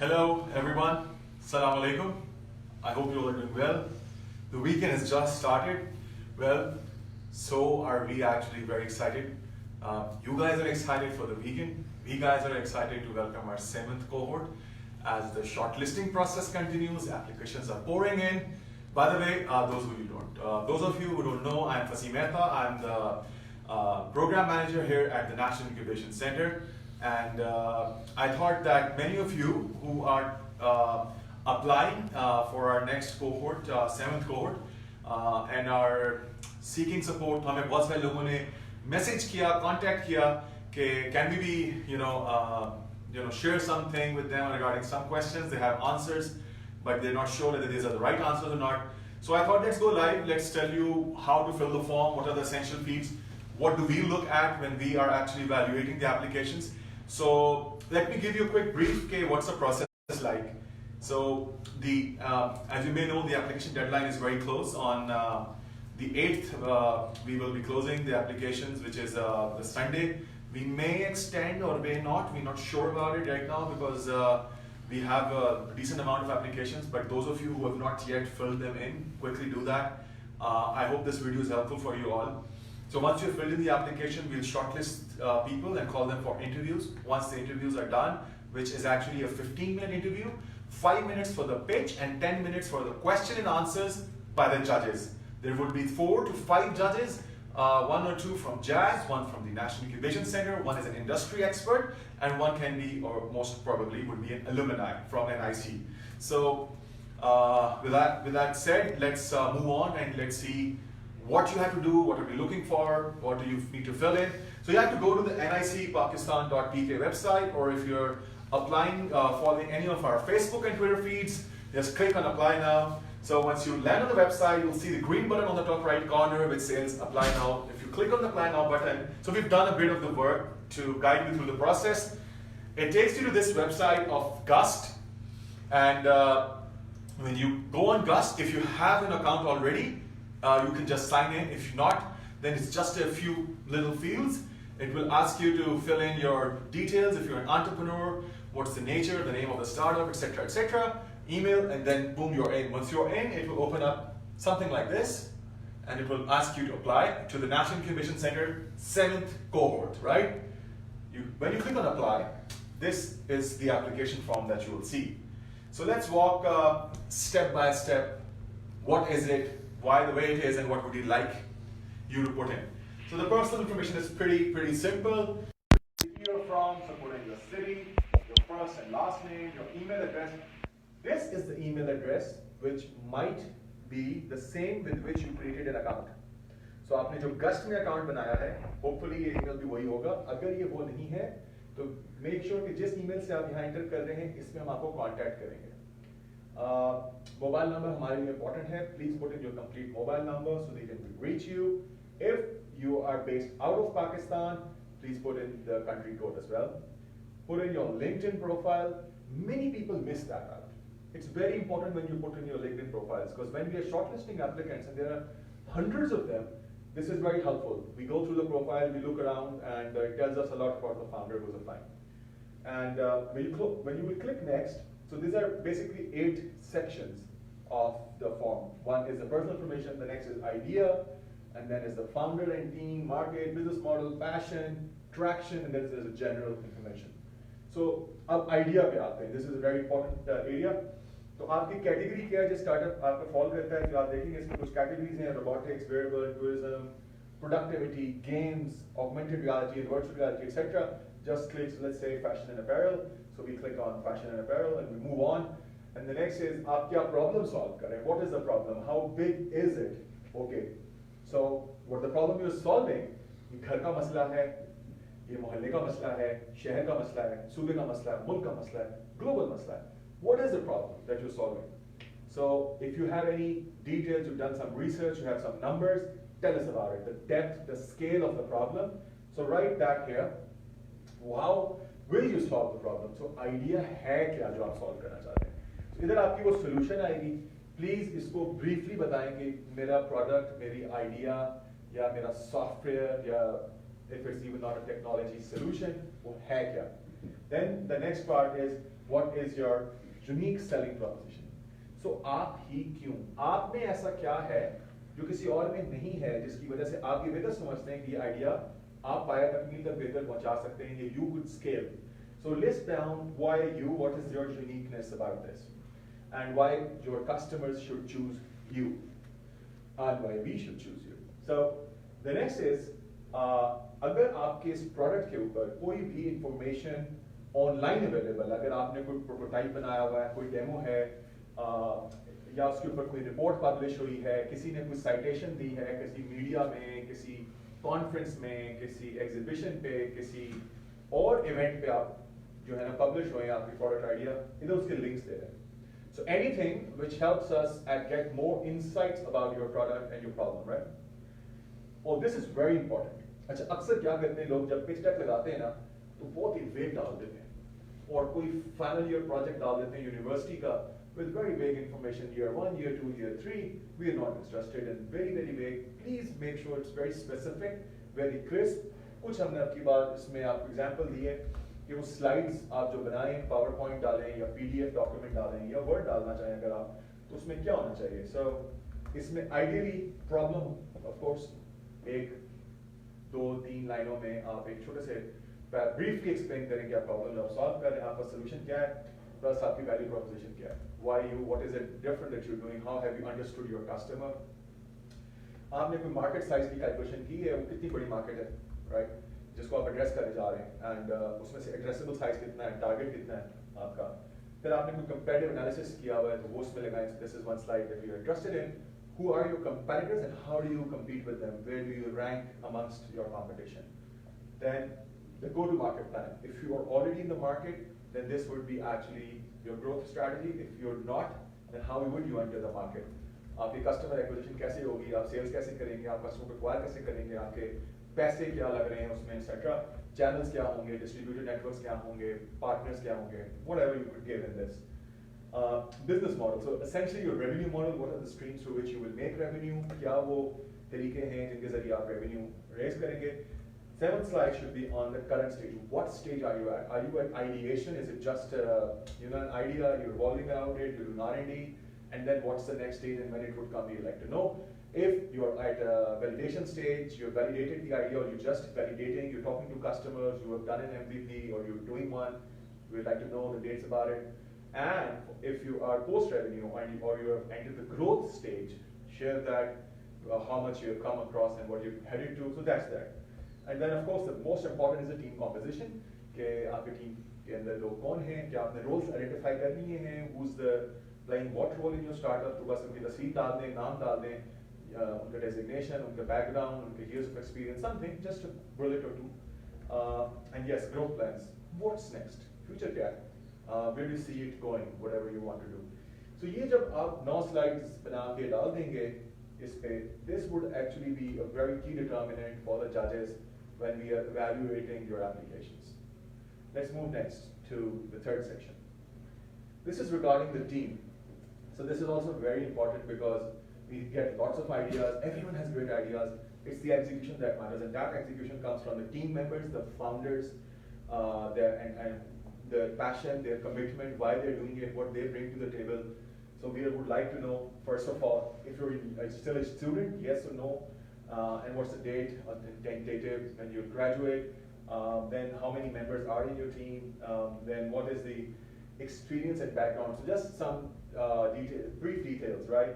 Hello everyone, Assalamu alaikum. I hope you all are doing well. The weekend has just started. Well, so are we actually very excited. You guys are excited for the weekend. We guys are excited to welcome our 7th cohort as the shortlisting process continues. Applications are pouring in. By the way, those of you who don't know, I'm Fasim Mehta. I'm the program manager here at the National Incubation Center. And I thought that many of you who are applying for our next cohort, 7th cohort, and are seeking support, हमें बहुत सारे लोगों ने message किया, contact किया कि can we be, share something with them regarding some questions. They have answers, but they're not sure whether these are the right answers or not. So I thought let's go live. Let's tell you how to fill the form, what are the essential fields, what do we look at when we are actually evaluating the applications. So let me give you a quick brief. Okay, what's the process like? So as you may know, the application deadline is very close. On the 8th, we will be closing the applications, which is the Sunday. We may extend or may not. We're not sure about it right now because we have a decent amount of applications. But those of you who have not yet filled them in, quickly do that. I hope this video is helpful for you all. So once you've filled in the application, we'll shortlist people and call them for interviews. Once the interviews are done, which is actually a 15-minute interview, 5 minutes for the pitch and 10 minutes for the question and answers by the judges. There would be 4 to 5 judges, 1 or 2 from JAZ, 1 from the National Incubation Center, 1 is an industry expert, and 1 can be, or most probably would be an alumni from NIC. So with that said, let's move on and let's see what you have to do, what are we looking for, what do you need to fill in. So you have to go to the nicpakistan.pk website, or if you're applying, following any of our Facebook and Twitter feeds, just click on apply now. So once you land on the website, you'll see the green button on the top right corner which says apply now. If you click on the apply now button, so we've done a bit of the work to guide you through the process. It takes you to this website of GUST, and when you go on GUST, if you have an account already, you can just sign in. If not, then it's just a few little fields. It will ask you to fill in your details. If you're an entrepreneur, what's the nature, the name of the startup, etc., etc. Email, and then boom, you're in. Once you're in, it will open up something like this, and it will ask you to apply to the National Incubation Center 7th cohort, right? When you click on apply, this is the application form that you will see. So let's walk step by step. What is it? Why the way it is, and what would you like you to put in. So the personal information is pretty simple. Where you're from, so put in your city, your first and last name, your email address. This is the email address which might be the same with which you created an account. So आपने जो GUST में account बनाया है, hopefully ये email भी वही होगा. अगर ये वो नहीं है, तो make sure कि जिस email से आप यहाँ enter कर रहे हैं, इसमें हम आपको contact करेंगे. Mobile number हमारे लिए important है. Please put in your complete mobile number so they can reach you. If you are based out of Pakistan, please put in the country code as well. Put in your LinkedIn profile. Many people miss that out. It's very important when you put in your LinkedIn profiles, because when we are shortlisting applicants, and there are hundreds of them, this is very helpful. We go through the profile, we look around, and it tells us a lot about the founder who's applying. And when you will click next, so these are basically 8 sections of the form. One is the personal information, the next is idea, and then is the founder and team, market, business model, passion, traction, and then there's a general information. So अब idea पे आते हैं. This is a very important area. तो आपकी category क्या है जो startup आपका fall करता है? तो आप देखेंगे इसमें कुछ categories हैं: robotics, wearable, tourism, productivity, games, augmented reality, and virtual reality, etc. Just click, let's say fashion and apparel. So we click on fashion and apparel and we move on. And the next is आप क्या problem solve कर रहे हैं? What is the problem? How big is it? Okay. So what the problem you're solving, ये घर का मसला है, ये मोहल्ले का मसला है, शहर का मसला है, सूबे का मसला है, मुल्क का मसला है, global मसला है. What is the problem that you're solving? So if you have any details, you've done some research, you have some numbers, tell us about it. The depth, the scale of the problem. So write that here. How will you solve the problem? So idea है क्या जो आप solve करना चाहते हैं. So इधर आपकी वो solution आएगी. Please इसको briefly बताएं कि मेरा product, मेरी idea या मेरा software या if it's even not a technology solution, वो है क्या. Then the next part is what is your unique selling proposition. So आप ही क्यों, आप में ऐसा क्या है जो किसी और में नहीं है, जिसकी वजह से आप ये बेहतर समझते हैं कि ये आइडिया आप बायर कंपनी तक बेहतर पहुंचा सकते हैं, ये you could scale. So list down why you, what is your uniqueness about this, and why your customers should choose you, and why we should choose you. So the next is, अगर आपके इस product के ऊपर कोई भी information online available, अगर आपने कोई प्रोटोटाइप बनाया हुआ है, कोई डेमो है, या उसके ऊपर कोई रिपोर्ट पब्लिश हुई है, किसी ने कोई साइटेशन दी है किसी मीडिया में, किसी कॉन्फ्रेंस में, किसी एग्जीबिशन पे, किसी और इवेंट पे आप जो है ना पब्लिश हुए हैं आपकी प्रोडक्ट आइडिया, इधर उसके लिंक्स दे रहे हैं. So anything which helps us get more insights about your product and your problem, right? Oh, this is very important. अच्छा, अक्सर क्या करते हैं लोग जब पिच डेक लगाते हैं ना तो बहुत ही वेग डाल देते हैं और कोई फाइनल ईयर प्रोजेक्ट डाल देते हैं यूनिवर्सिटी का with very vague information, year 1, year 2, year 3, we are not interested, and very vague. Please make sure it's very specific, very crisp. कुछ हमने आपकी बात इसमें आपको एग्जांपल दिए कि वो स्लाइड्स आप जो बनाएं, पावर पॉइंट डालें या पीडीएफ डॉक्यूमेंट डालें या वर्ड डालना चाहें अगर आप, तो उसमें क्या होना चाहिए. सो इसमें आइडियली प्रॉब्लम ऑफ कोर्स एक 2-3 लाइनों में आप एक छोटे से ब्रीफली एक्सप्लेन करें कि आप प्रॉब्लम आप सॉल्व कर रहे हैं, आपका सोल्यूशन क्या है, प्लस आपकी वैल्यू प्रोपोजिशन क्या है, why you, what is it different that you're doing, how have you understood your customer. आपने कोई मार्केट साइज की कैलकुलेशन की है, वो कितनी बड़ी मार्केट है, राइट, जिसको आप एड्रेस करने जा रहे हैं, एंड उसमें से एड्रेसेबल साइज कितना है, टारगेट कितना है आपका. फिर आपने कोई कंपैरेटिव एनालिसिस किया हुआ है तो वो उसमें लगाएं. This is one slide that you are interested in. Who are your competitors and how do you compete with them? Where do you rank amongst your competition? Then the go-to-market plan. If you are already in the market, then this would be actually your growth strategy. If you're not, then how would you enter the market? आपकी customer acquisition कैसे होगी, आप sales कैसे करेंगे, आप customer को acquire कैसे करेंगे, आपके पैसे क्या लग रहे हैं उसमें, etc. Channels क्या होंगे, distributor networks क्या होंगे, partners क्या होंगे, whatever you could give in this. Business model. So essentially your revenue model, what are the streams through which you will make revenue, क्या वो तरीके हैं जिनके जरिए आप revenue raise करेंगे. Seventh slide should be on the current stage. What stage are you at? Are you at ideation? Is it just an idea, you're evolving around it, you're doing R&D, and then what's the next stage and when it would come? You'd like to know. If you're at a validation stage, you've validated the idea or you're just validating, you're talking to customers, you have done an MVP or you're doing one, we'd like to know the dates about it. And if you are post-revenue or you have entered the growth stage, share that, how much you have come across and what you're headed to, so that's that. And then of course the most important is the team composition, कि आपके team के अंदर लोग कौन हैं, क्या आपने roles identify करनी हैं, who's the playing what role in your startup, तो बस उनकी तस्वीर डाल दें, नाम डाल दें, उनका designation, उनका background, उनके years of experience, something, just a bullet or two. And yes, growth plans, what's next, future क्या है? Where do you see it going, whatever you want to do. So ये जब आप 9 slides बना के डाल देंगे इस पे, this would actually be a very key determinant for the judges when we are evaluating your applications. Let's move next to the third section. This is regarding the team. So this is also very important because we get lots of ideas, everyone has great ideas, it's the execution that matters, and that execution comes from the team members, the founders, and their passion, their commitment, why they're doing it, what they bring to the table. So we would like to know, first of all, if you're still a student, yes or no, and what's the date, tentative, when you graduate, then how many members are in your team, then what is the experience and background. So just some brief details, right?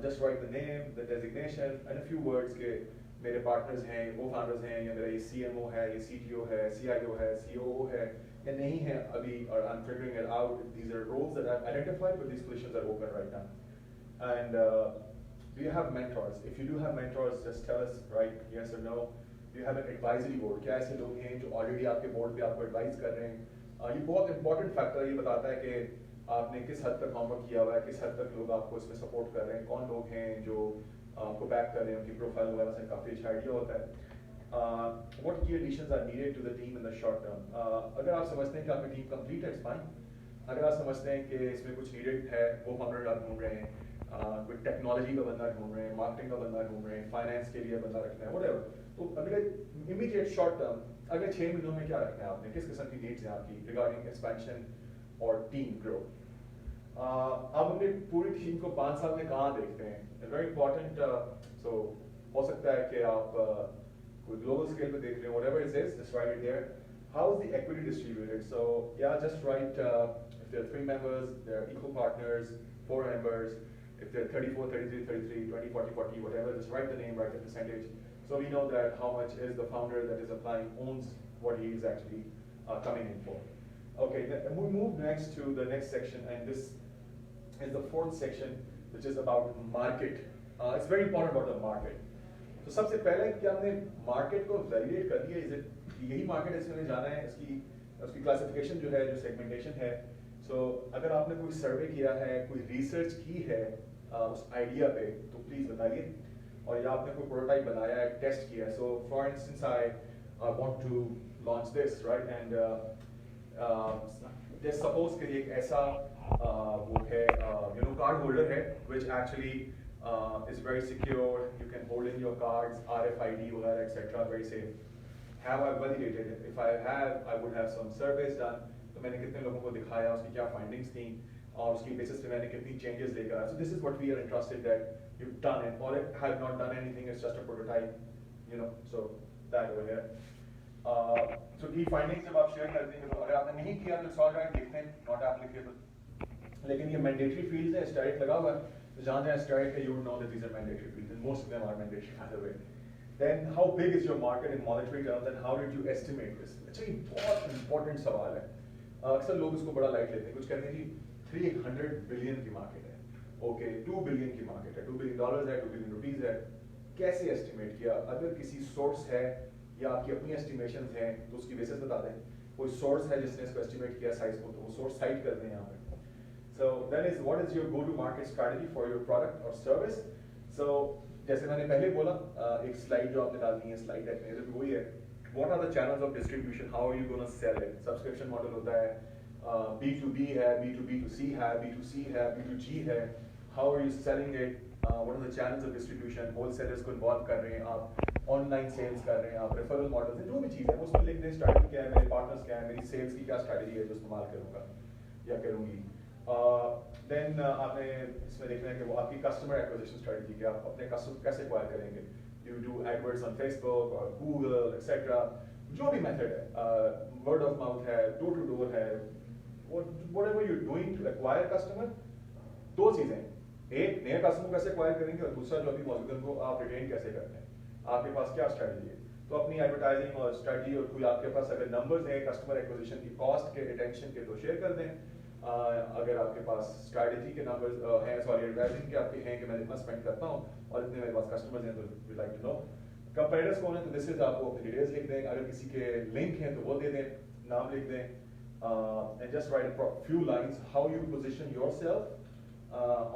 Just write the name, the designation, and a few words के मेरे partners हैं, वो founders हैं, या मेरा ये CMO है, ये CTO है, CIO है, COO है, या नहीं है अभी, or I'm figuring it out. These are roles that I've identified, but these positions are open right now. And do you have mentors? If you do have mentors, just tell us, right? Yes or no. Do you have an advisory board? क्या ऐसे लोग हैं जो already आपके board पे आपको advise कर रहे हैं? ये बहुत important factor ये बताता है कि आपने किस हद तक homework किया हुआ है, किस हद तक लोग आपको इसमें support कर रहे हैं, कौन लोग हैं जो आपको back कर रहे हैं, उनकी profile वगैरह से काफी अच्छा idea होता है. What key additions are needed to the team in the short term? अगर आप समझते हैं कि आपकी team complete है, it's fine. अगर आप समझते हैं कि इसमें कुछ needed है, वो founder आप ढूंढ रहे हैं, कोई technology का बंदा ढूंढ रहे हैं, marketing का बंदा ढूंढ रहे हैं, finance के लिए बंदा रखना है, whatever. तो अगले immediate short term, अगले 6 महीनों में क्या रखना है आपने, किस किस्म की needs हैं आपकी regarding expansion, or team grow. आप अपनी पूरी टीम को 5 साल में कहाँ देखते हैं? Very important. So हो सकता है कि आप कोई global scale पे देख रहे हो, whatever it is, just write it there. How is the equity distributed? So yeah, just write if there are 3 members, there are equal partners, 4 members. If there are 34, 33, 33, 20, 40, 40, whatever, just write the name, write the percentage. So we know that how much is the founder that is applying owns what he is actually coming in for. Okay, then we move next to the next section, and this is the 4th section, which is about market. It's very important about the market. So सबसे पहले क्या हमने market को validate कर दिया? Is it यही market है इसमें जाना है? उसकी classification जो है, जो segmentation है. So अगर आपने कोई survey किया है, कोई research की है उस idea पे, तो please बताइए. और या आपने कोई prototype बनाया है, test किया है. So for instance, I want to launch this, right? And just suppose कि एक ऐसा वो है, card holder है, which actually is very secure. You can hold in your cards, RFID, वगैरह, etc. Very safe. Have I validated it? If I have, I would have some surveys done. तो मैंने कितने लोगों को दिखाया, उसकी क्या findings थी, और उसकी basis पे मैंने कितनी changes लेकर आया. So this is what we are interested that you've done it, or if have not done anything, it's just a prototype, So that over here. So key findings जब आप share करते हैं, तो अगर आपने नहीं किया तो solve right लिखते हैं, not applicable. लेकिन ये mandatory fields है, asterisk लगा हुआ है. So जहाँ जहाँ asterisk है, you would know that these are mandatory fields, and most of them are mandatory, by the way. Then how big is your market in monetary terms, and how did you estimate this? Actually बहुत important सवाल है. अक्सर लोग इसको बड़ा light लेते हैं. कुछ कहते हैं कि 300 बिलियन की मार्केट है. Okay, 2 बिलियन की मार्केट है, $2 बिलियन है, 2 बिलियन रुपीस है. कैसे एस्टिमेट किया? अगर किसी सोर्स है या आपकी अपनी एस्टिमेशंस हैं, तो उसकी बेसिस बता दें. कोई सोर्स है जिसने इसको एस्टिमेट किया साइज को, तो वो सोर्स साइट कर दें यहाँ पे. So then is what is your go-to-market strategy for your product or service? So जैसे मैंने पहले बोला, एक स्लाइड जो आपने डालनी है स्लाइड डेक में, तो वही है. What are the channels of distribution? How are you going to sell it? Subscription model होता है, B2B है, B2B2C है, B2C है, B2G है. How are you selling it? What are the channels of distribution? Wholesalers को involve कर रहे हैं आप, ऑनलाइन सेल्स कर रहे हैं आप, रेफरल मॉडल्स हैं, जो भी चीज़ है उसमें लिख दें. स्ट्रैटेजी क्या है, मेरे पार्टनर्स क्या है, मेरी सेल्स की क्या स्ट्रैटेजी है जो इस्तेमाल करूँगा या करूँगी. Then आपने इसमें देखना है कि वो आपकी कस्टमर एक्विजिशन स्ट्रैटेजी क्या, आप अपने कस्टमर कैसे एक्वायर करेंगे. You do AdWords on Facebook or Google, etc. जो भी मेथड है, word of mouth है, door to door है, whatever you're doing to acquire customer, दो चीजें. एक, नए कस्टमर कैसे एक्वायर करेंगे, और दूसरा जो अभी मौजूद है उनको आप रिटेन कैसे करते हैं. आपके पास क्या स्ट्रैटेजी है. तो अपनी एडवर्टाइजिंग और स्ट्रैटेजी, और कोई आपके पास अगर नंबर्स हैं कस्टमर एक्विजिशन की कॉस्ट के, रिटेंशन के, तो शेयर कर दें. अगर आपके पास स्ट्रैटेजी के नंबर्स हैं, सॉरी एडवर्टाइजिंग के आपके हैं कि मैं इतना स्पेंड करता हूँ और इतने मेरे पास कस्टमर्स हैं, तो we like to know. Competitors कौन है, तो दिस इज आपको अपनी डिटेल्स लिख दें. अगर किसी के लिंक हैं तो वो दे दें, नाम लिख दें. And just write a few lines how you position yourself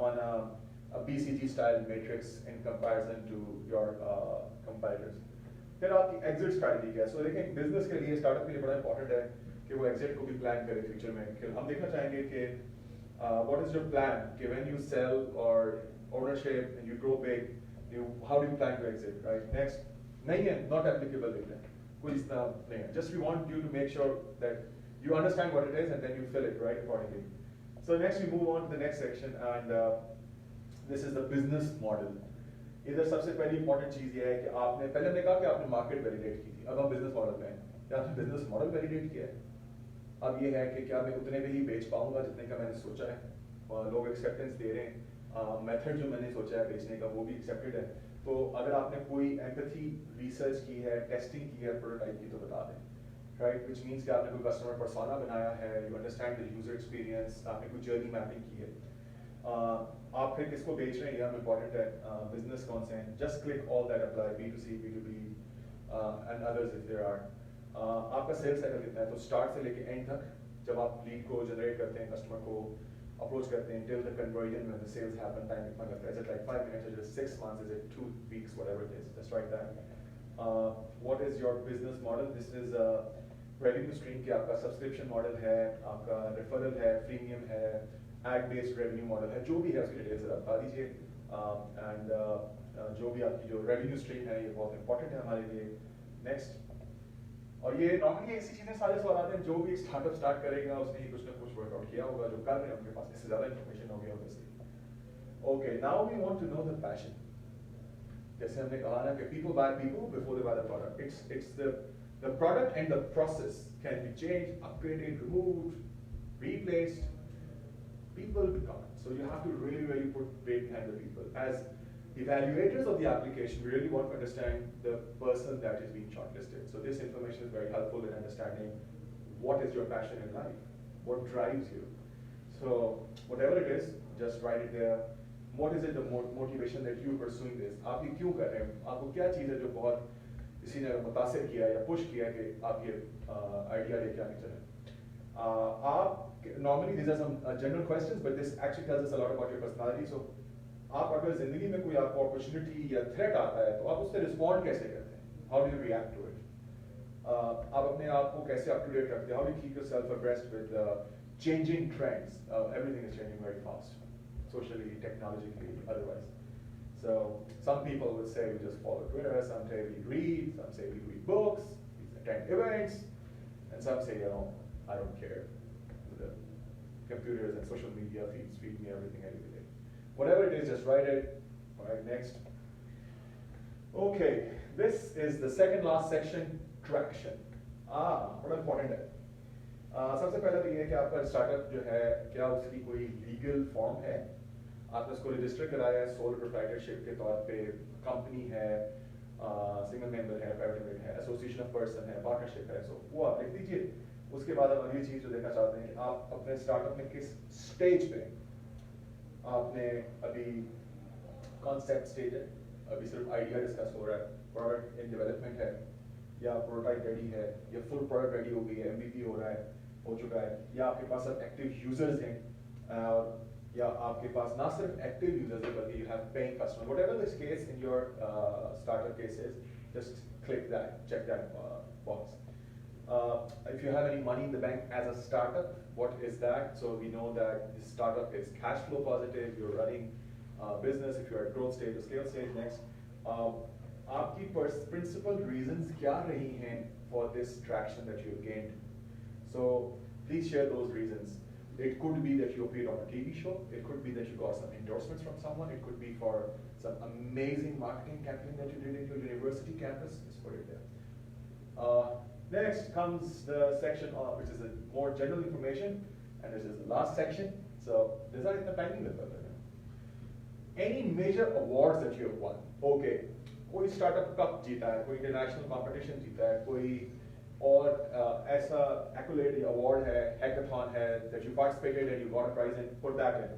on a BCG style matrix in comparison to your competitors. फिर आपकी एग्जिट स्ट्रैटेजी क्या है. सो देखें, बिजनेस के लिए, स्टार्टअप के लिए बड़ा इंपॉर्टेंट है कि वो एग्जिट को भी प्लान करे फ्यूचर में. कि हम देखना चाहेंगे कि व्हाट इज योर प्लान, कि व्हेन यू सेल और ownership and you grow big, how do you plan to exit, right. Next नहीं है, नॉट एप्लीकेबल लिखना है, कोई इस तरह नहीं है. Just we want you to make sure that you understand what it is and then you fill it right accordingly. So next we move on to the next section, and this is the business model. इधर सबसे पहली important चीज ये है कि आपने पहले हमने कहा कि आपने मार्केट वैलिडेट की थी, अब हम बिजनेस मॉडल पे हैं. क्या आपने बिजनेस मॉडल वैलिडेट किया है? अब ये है कि क्या मैं उतने में ही बेच पाऊंगा जितने का मैंने सोचा है, और लोग एक्सेप्टेंस दे रहे हैं, मेथड जो मैंने सोचा है बेचने का वो भी एक्सेप्टेड है. तो अगर आपने कोई एम्पैथी रिसर्च की है, टेस्टिंग की है, प्रोटोटाइप की, तो बता दें. Right, which means कि आपने कोई कस्टमर पर्सोना बनाया है, you understand the user experience, आपने कोई जर्नी मैपिंग की है. आप फिर किसको बेच रहे हैं, ये इम्पोर्टेंट है. बिजनेस कौन से हैं, just click all that apply, B2C, B2B and others if there are. आपका सेल्स साइकिल कितना है, तो स्टार्ट से लेके एंड तक, जब आप लीड को जनरेट करते हैं, कस्टमर को अप्रोच करते हैं, till the conversion when the sales happen, time कितना लगता है. Is it like 5 minutes, is it 6 months, is it 2 weeks, whatever it is, just write that. What is your business model? This is revenue stream की आपका subscription model है, आपका referral है, premium है, add based revenue model है, जो भी है उसकी डिटेल्स बता दीजिए. एंड जो भी आपकी जो रेवेन्यू स्ट्रीम है, ये बहुत इंपॉर्टेंट है हमारे लिए. नेक्स्ट, और ये नॉर्मली ऐसी चीजें सारे सवाल आते हैं जो भी स्टार्टअप स्टार्ट करेगा उसने कुछ ना कुछ वर्कआउट किया होगा, जो कर रहे हैं उनके पास इससे ज्यादा इन्फॉर्मेशन होगी obviously. Okay, now we want to know the passion. जैसे हमने कहा ना कि people buy people before they buy the product. It's the product and the process can be changed, upgraded, removed, replaced. People become it. So you have to really put weight behind the people. As evaluators of the application, we really want to understand the person that is being shortlisted. So this information is very helpful in understanding what is your passion in life, what drives you. So whatever it is, just write it there. What is it, the motivation that you are pursuing this? आप ये क्यों कर रहे हैं? आपको क्या चीज़ है जो बहुत किसी ने मुतासिर किया या पुश किया कि आप ये आइडिया लेके आने चलें? आप normally these are some general questions, but this actually tells us a lot about your personality. So आप अगर जिंदगी में कोई आपको opportunity या threat आता है, तो आप उससे respond कैसे करते हैं? How do you react to it? आप अपने आप को कैसे up to date रखते हैं? How do you keep yourself abreast with changing trends? Everything is changing very fast. Socially, technologically, otherwise. So some people would say we just follow Twitter, some say we read, some say we read books, we attend events, and some say, you know, I don't care. The computers and social media feed me everything every day. Whatever it is, just write it. All right, next. Okay, this is the second last section, traction. What important है? सबसे पहले तो ये है कि आपका startup जो है क्या उसकी कोई लीगल फॉर्म है, आपने उसको रजिस्टर कराया है सोल प्रोप्राइटरशिप के तौर पे, कंपनी है, सिंगल मेंबर है, प्राइवेट लिमिटेड है, एसोसिएशन ऑफ पर्सन है, पार्टनरशिप है, सो वो आप लिख दीजिए। उसके बाद हम अगली चीज़ जो देखना चाहते हैं कि आप अपने स्टार्टअप में किस स्टेज पे, आपने अभी कॉन्सेप्ट स्टेज है, अभी सिर्फ आइडिया डिस्कस हो रहा है, प्रोडक्ट इन डेवलपमेंट है, या प्रोटोटाइप रेडी है, या फुल प्रोडक्ट रेडी हो गई है, MVP हो रहा है, हो चुका है, या आपके पास अब एक्टिव यूजर्स हैं, और या आपके पास ना सिर्फ एक्टिव यूजर्स है बल्कि you have paying customer, whatever this case in your startup cases, just click that, check that box. If you have any money in the bank as a startup, what is that? So we know that this startup is cash flow positive, you're running business, if you're at growth stage or scale stage. Next, आपकी principal reasons क्या रही हैं for this traction that you've gained? So please share those reasons. It could be that you appeared on a TV show. It could be that you got some endorsements from someone. It could be for some amazing marketing campaign that you did in your university campus. Just put it there. Next comes the section which is a more general information, and this is the last section. So these are in the pending level. Any major awards that you have won? Okay, कोई startup cup जीता है, कोई international competition जीता है, कोई और ऐसा accolade या award है, hackathon है, that you participated and you got a prize in, put that in.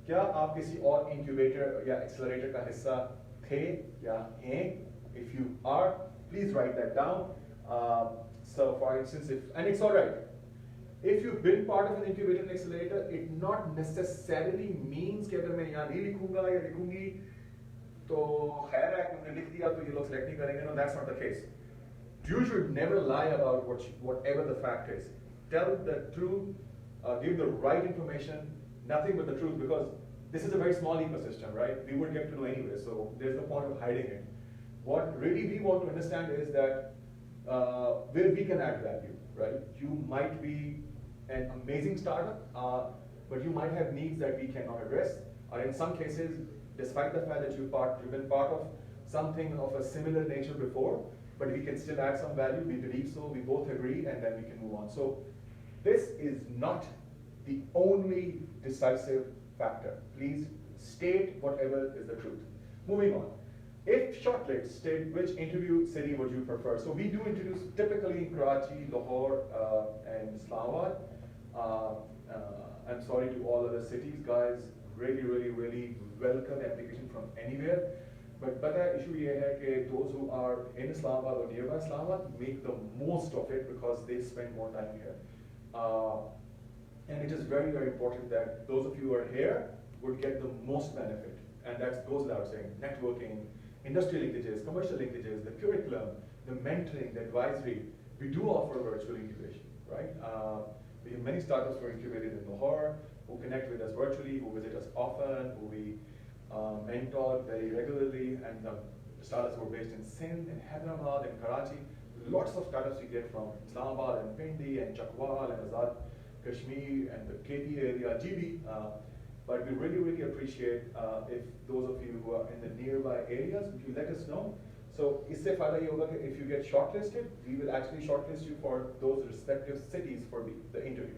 क्या आप किसी और incubator या accelerator का हिस्सा थे या हैं? If you are, please write that down. So for instance, and it's all right. If you've been part of an incubator and accelerator, it not necessarily means कि अगर मैं यहाँ नहीं लिखूंगा या लिखूंगी तो खैर है कि लिख दिया तो ये लोग select नहीं करेंगे. No, that's not the case. You should never lie about whatever the fact is. Tell the truth, give the right information, nothing but the truth, because this is a very small ecosystem, right? We would get to know anyway, so there's no point of hiding it. What really we want to understand is that where we can add value, right? You might be an amazing startup, but you might have needs that we cannot address, or in some cases, despite the fact that you've been part of something of a similar nature before, but we can still add some value, we believe so, we both agree, and then we can move on. So this is not the only decisive factor. Please state whatever is the truth. Moving on. If shortlisted, which interview city would you prefer? So we do introduce typically Karachi, Lahore, and Islamabad. I'm sorry to all other cities, guys. Really welcome application from anywhere. But the issue here is that those who are in Islamabad or nearby Islamabad make the most of it because they spend more time here. And it is very important that those of you who are here would get the most benefit. And that goes without saying. Networking, industry linkages, commercial linkages, the curriculum, the mentoring, the advisory. We do offer virtual incubation, right? We have many startups who are incubated in Lahore, who connect with us virtually, who visit us often, who we mentor very regularly, and the startups who are based in Sindh, in Hyderabad, in Karachi. lots of startups we get from Islamabad and Pindi and Chakwal and Azad Kashmir and the KP area, GB. But we really, really appreciate if those of you who are in the nearby areas, if you let us know. So, isse fayda ye hoga ki if you get shortlisted, we will actually shortlist you for those respective cities for the interview.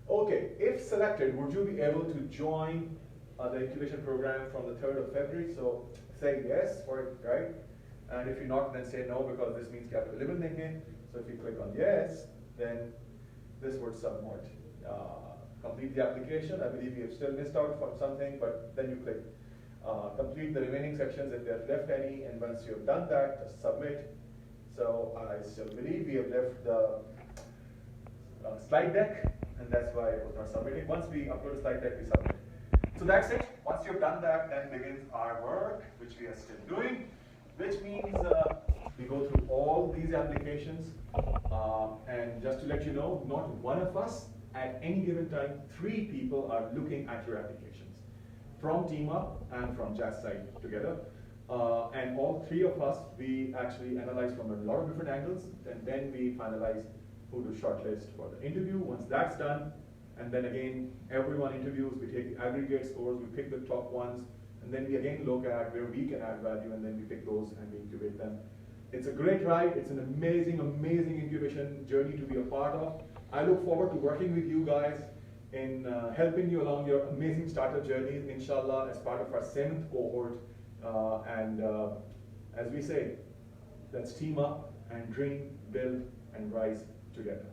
Okay, if selected, would you be able to join the incubation program from the 3rd of February? So, say yes for it, right? And if you're not, then say no, because this means you have to live in Lincoln. So if you click on yes, then this would submit. Complete the application. I believe you have still missed out from something, but then you click complete the remaining sections if you have left any, and once you have done that, submit. So I still believe we have left the slide deck, and that's why it was not submitting. Once we upload a slide deck, we submit. So that's it. Once you've done that, then begins our work, which we are still doing, which means we go through all these applications, and just to let you know, not one of us at any given time, 3 people are looking at your applications from Team Up and from Jazz Side together. And all 3 of us, we actually analyze from a lot of different angles, and then we finalize who to shortlist for the interview. Once that's done, and then again, everyone interviews, we take the aggregate scores, we pick the top ones, and then we again look at where we can add value, and then we pick those and we incubate them. It's a great ride. It's an amazing, amazing incubation journey to be a part of. I look forward to working with you guys in helping you along your amazing startup journey, inshallah, as part of our 7th cohort. As we say, let's team up and dream, build, and rise together.